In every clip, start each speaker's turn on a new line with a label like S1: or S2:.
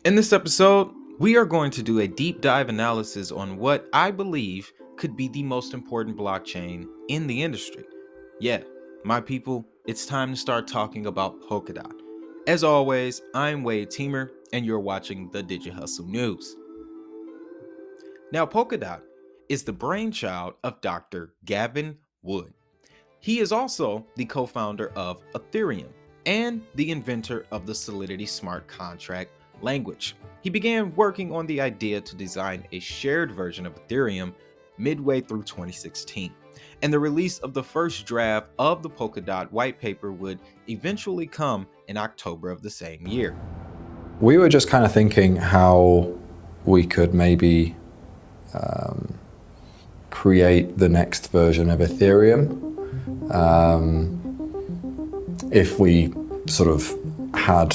S1: In this episode, we are going to do a deep dive analysis on what I believe could be the most important blockchain in the industry. Yeah, my people, it's time to start talking about Polkadot. As always, I'm Wade Teamer, and you're watching the DigiHustle News. Now, Polkadot is the brainchild of Dr. Gavin Wood. He is also the co-founder of Ethereum and the inventor of the Solidity smart contract language. He began working on the idea to design a shared version of Ethereum midway through 2016, and the release of the first draft of the Polkadot white paper would eventually come in October of the same year.
S2: We were just kind of thinking how we could maybe create the next version of Ethereum if we sort of had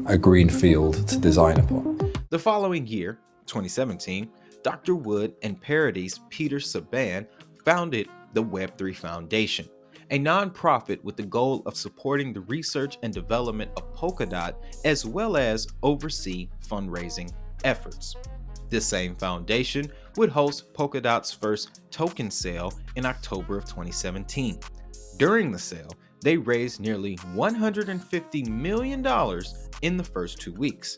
S2: a green field to design upon.
S1: The following year, 2017, Dr. Wood and Parity's Peter Saban founded the Web3 Foundation, a nonprofit with the goal of supporting the research and development of Polkadot as well as oversee fundraising efforts. This same foundation would host Polkadot's first token sale in October of 2017. During the sale, they raised nearly $150 million in the first 2 weeks.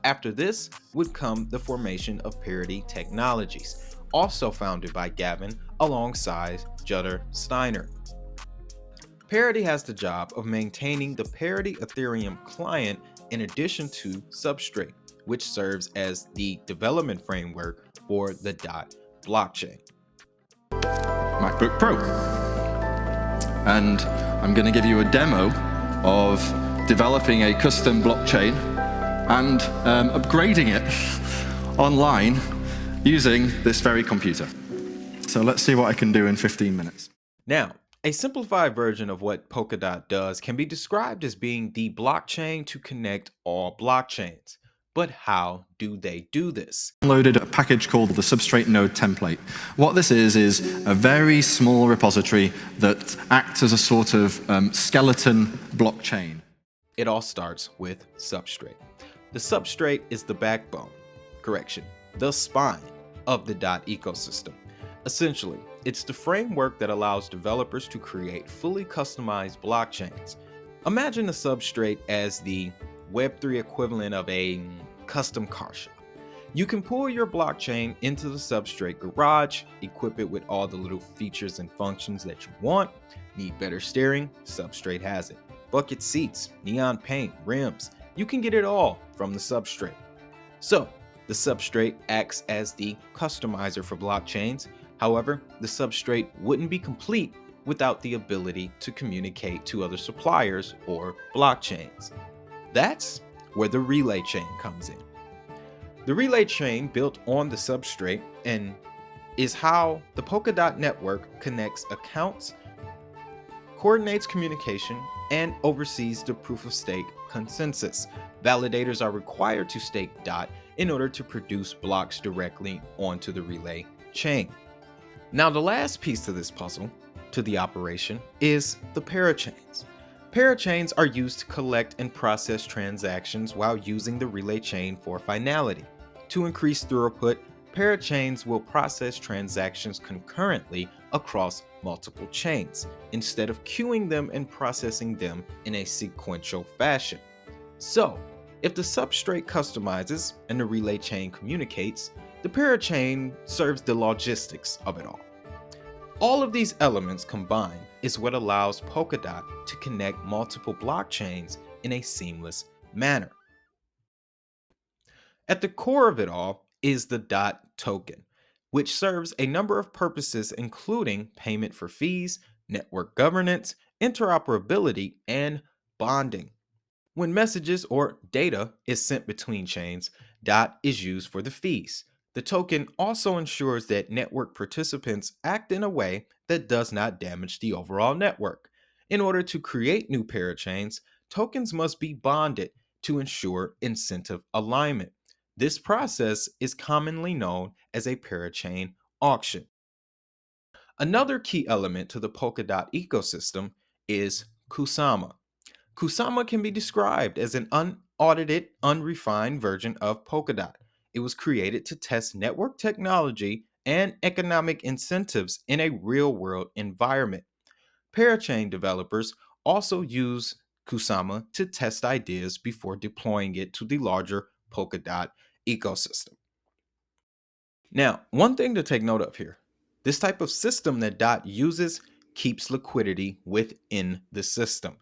S1: After this would come the formation of Parity Technologies, also founded by Gavin alongside Judder Steiner. Parity has the job of maintaining the Parity Ethereum client in addition to Substrate, which serves as the development framework for the DOT blockchain.
S3: MacBook Pro. And I'm going to give you a demo of developing a custom blockchain and upgrading it online using this very computer. So let's see what I can do in 15 minutes.
S1: Now, a simplified version of what Polkadot does can be described as being the blockchain to connect all blockchains. But how do they do this?
S3: Downloaded a package called the Substrate node template. What this is a very small repository that acts as a sort of skeleton blockchain.
S1: It all starts with Substrate. The Substrate is the backbone, the spine of the DOT ecosystem. Essentially, it's the framework that allows developers to create fully customized blockchains. Imagine the Substrate as the Web3 equivalent of a custom car shop. You can pull your blockchain into the Substrate garage, equip it with all the little features and functions that you want. Need better steering? Substrate has it. Bucket seats, neon paint, rims. You can get it all from the Substrate. So, the Substrate acts as the customizer for blockchains. However, the Substrate wouldn't be complete without the ability to communicate to other suppliers or blockchains. That's where the relay chain comes in. The relay chain built on the Substrate and is how the Polkadot network connects accounts, coordinates communication, and oversees the proof-of-stake consensus. Validators are required to stake DOT in order to produce blocks directly onto the relay chain. Now, the last piece to this puzzle, to the operation, is the parachains. Parachains are used to collect and process transactions while using the relay chain for finality. To increase throughput, parachains will process transactions concurrently across multiple chains, instead of queuing them and processing them in a sequential fashion. So, if the Substrate customizes and the relay chain communicates, the parachain serves the logistics of it all. All of these elements combined is what allows Polkadot to connect multiple blockchains in a seamless manner. At the core of it all is the DOT token, which serves a number of purposes including payment for fees, network governance, interoperability, and bonding. When messages or data is sent between chains, DOT is used for the fees. The token also ensures that network participants act in a way that does not damage the overall network. In order to create new parachains, tokens must be bonded to ensure incentive alignment. This process is commonly known as a parachain auction. Another key element to the Polkadot ecosystem is Kusama. Kusama can be described as an unaudited, unrefined version of Polkadot. It was created to test network technology and economic incentives in a real-world environment. Parachain developers also use Kusama to test ideas before deploying it to the larger Polkadot ecosystem. Now, one thing to take note of here, this type of system that DOT uses keeps liquidity within the system.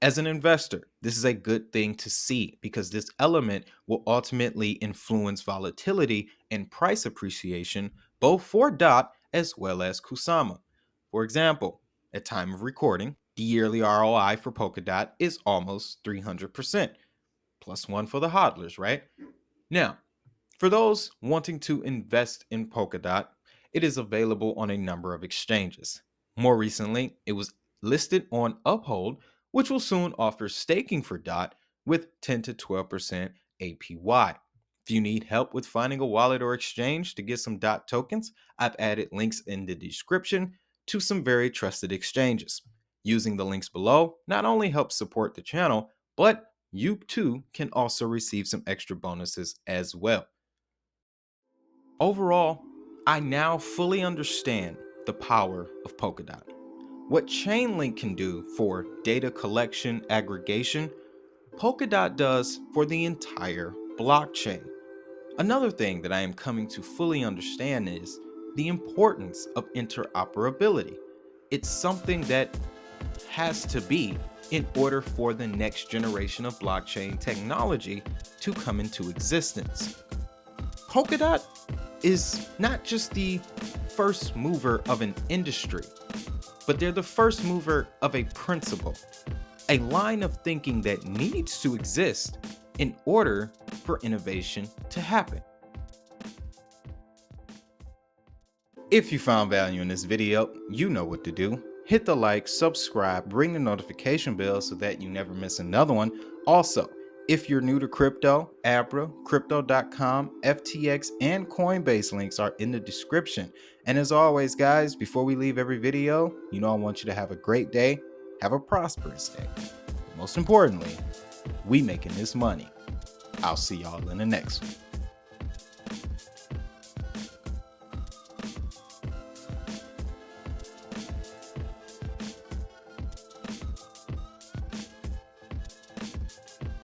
S1: As an investor, this is a good thing to see because this element will ultimately influence volatility and price appreciation both for DOT as well as Kusama. For example, at time of recording, the yearly ROI for Polkadot is almost 300%, plus one for the hodlers, right? Now, for those wanting to invest in Polkadot, it is available on a number of exchanges. More recently, it was listed on Uphold, which will soon offer staking for DOT with 10 to 12% APY. If you need help with finding a wallet or exchange to get some DOT tokens, I've added links in the description to some very trusted exchanges. Using the links below not only helps support the channel, but you too can also receive some extra bonuses as well. Overall, I now fully understand the power of Polkadot. What Chainlink can do for data collection aggregation, Polkadot does for the entire blockchain. Another thing that I am coming to fully understand is the importance of interoperability. It's something that has to be in order for the next generation of blockchain technology to come into existence. Polkadot is not just the first mover of an industry, but they're the first mover of a principle, a line of thinking that needs to exist in order for innovation to happen. If you found value in this video, you know what to do. Hit the like, subscribe, ring the notification bell so that you never miss another one. Also, if you're new to crypto, Abra, Crypto.com, FTX, and Coinbase links are in the description. And as always, guys, before we leave every video, you know I want you to have a great day, have a prosperous day. Most importantly, we making this money. I'll see y'all in the next one.